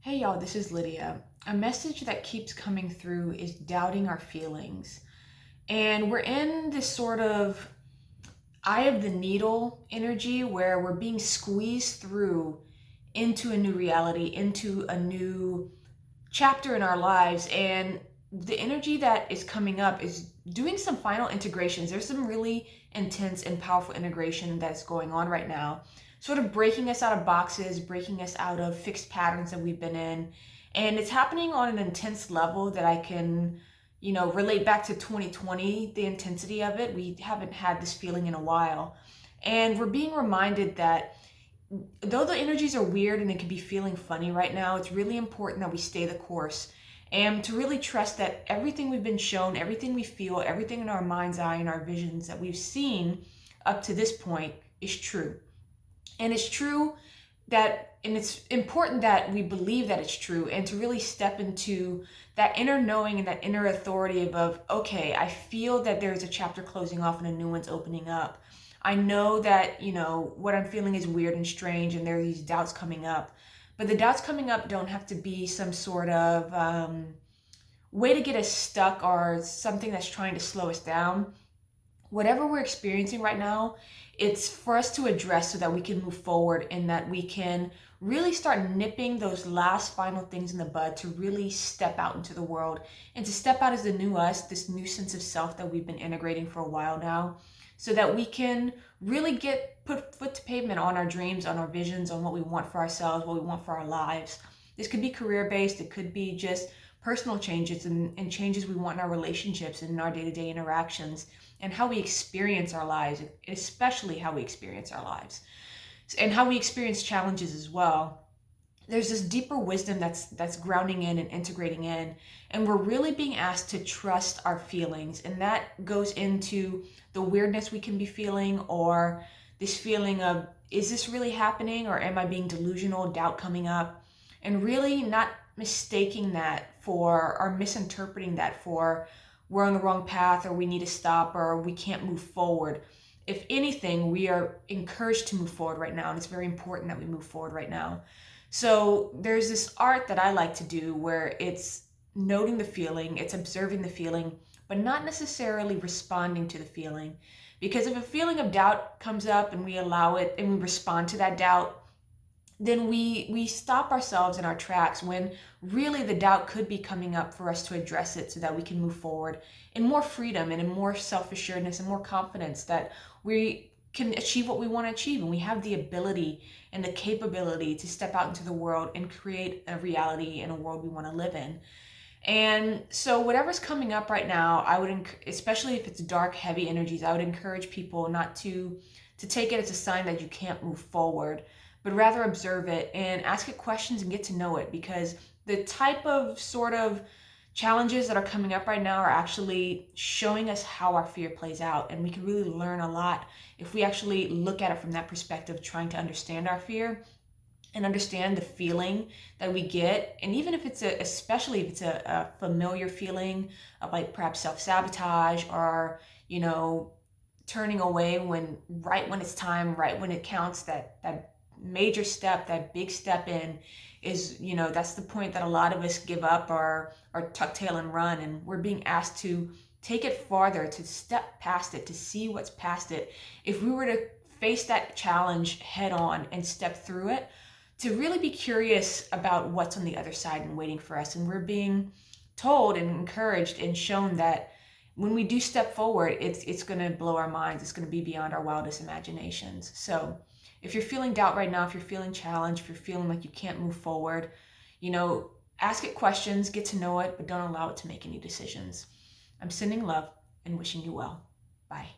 Hey y'all, this is Lydia. A message that keeps coming through is doubting our feelings. And we're in this sort of eye of the needle energy where we're being squeezed through into a new reality, into a new chapter in our lives. And the energy that is coming up is doing some final integrations. There's some really intense and powerful integration that's going on right now, sort of breaking us out of boxes, breaking us out of fixed patterns that we've been in. And it's happening on an intense level that I can, relate back to 2020, the intensity of it. We haven't had this feeling in a while. And we're being reminded that though the energies are weird and it can be feeling funny right now, it's really important that we stay the course and to really trust that everything we've been shown, everything we feel, everything in our mind's eye and our visions that we've seen up to this point is true. And it's true and it's important that we believe that it's true and to really step into that inner knowing and that inner authority of okay, I feel that there's a chapter closing off and a new one's opening up. I know that, what I'm feeling is weird and strange and there are these doubts coming up. But the doubts coming up don't have to be some sort of way to get us stuck or something that's trying to slow us down. Whatever we're experiencing right now, it's for us to address so that we can move forward and that we can really start nipping those last final things in the bud to really step out into the world and to step out as the new us, this new sense of self that we've been integrating for a while now, so that we can really put foot to pavement on our dreams, on our visions, on what we want for ourselves, what we want for our lives. This could be career based, it could be just personal changes and changes we want in our relationships and in our day-to-day interactions and how we experience our lives, especially how we experience our lives and how we experience challenges as well. There's this deeper wisdom that's grounding in and integrating in, and we're really being asked to trust our feelings, and that goes into the weirdness we can be feeling, or this feeling of, is this really happening, or am I being delusional, doubt coming up, and really not mistaking that for or misinterpreting that for we're on the wrong path or we need to stop or we can't move forward. If anything, we are encouraged to move forward right now, and it's very important that we move forward right now. So there's this art that I like to do where it's noting the feeling, it's observing the feeling, but not necessarily responding to the feeling. Because if a feeling of doubt comes up and we allow it and we respond to that doubt, then we stop ourselves in our tracks when really the doubt could be coming up for us to address it so that we can move forward in more freedom and in more self-assuredness and more confidence that we can achieve what we want to achieve, and we have the ability and the capability to step out into the world and create a reality and a world we want to live in. And so whatever's coming up right now, I would especially if it's dark, heavy energies, I would encourage people not to take it as a sign that you can't move forward, but rather observe it and ask it questions and get to know it, because the type of sort of challenges that are coming up right now are actually showing us how our fear plays out. And we can really learn a lot if we actually look at it from that perspective, trying to understand our fear and understand the feeling that we get. And even if especially if it's a familiar feeling of like perhaps self-sabotage or, turning away right when it's time, right when it counts, that major step, that big step in is, that's the point that a lot of us give up or tuck tail and run. And we're being asked to take it farther, to step past it, to see what's past it. If we were to face that challenge head on and step through it, to really be curious about what's on the other side and waiting for us. And we're being told and encouraged and shown that when we do step forward, it's going to blow our minds. It's going to be beyond our wildest imaginations. So if you're feeling doubt right now, if you're feeling challenged, if you're feeling like you can't move forward, ask it questions, get to know it, but don't allow it to make any decisions. I'm sending love and wishing you well. Bye.